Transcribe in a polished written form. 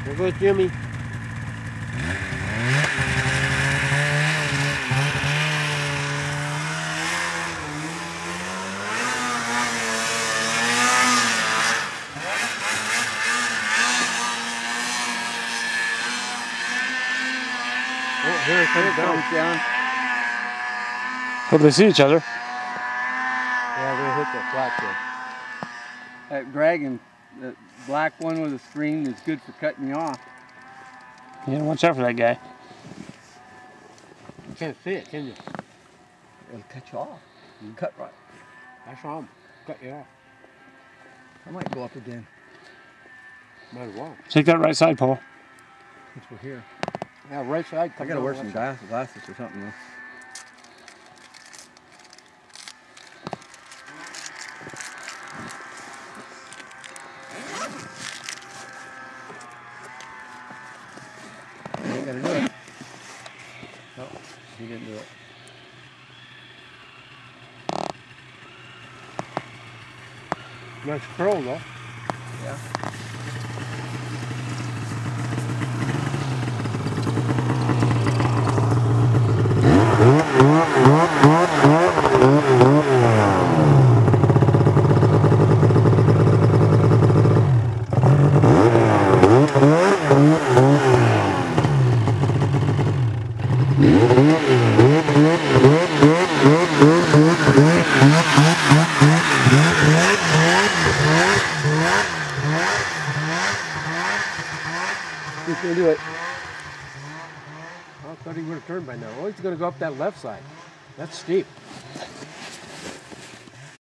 There goes Jimmy. Oh, here it comes down. Hope they see each other. Yeah, we'll hit that flat there. That dragon, the black one with the screen is good for cutting you off. Yeah, watch out for that guy. You can't see it, can you? It'll cut you off. Cut right. I saw him cut you off. I might go up again. Might as well. Take that right side, Paul. Since we're here. Yeah, right side. I gotta wear some glasses or something though. You ain't gonna do it. No, he didn't do it. Nice curl though. Yeah. He's gonna do it. I thought he would have turned by now. Oh, he's gonna go up that left side. That's steep.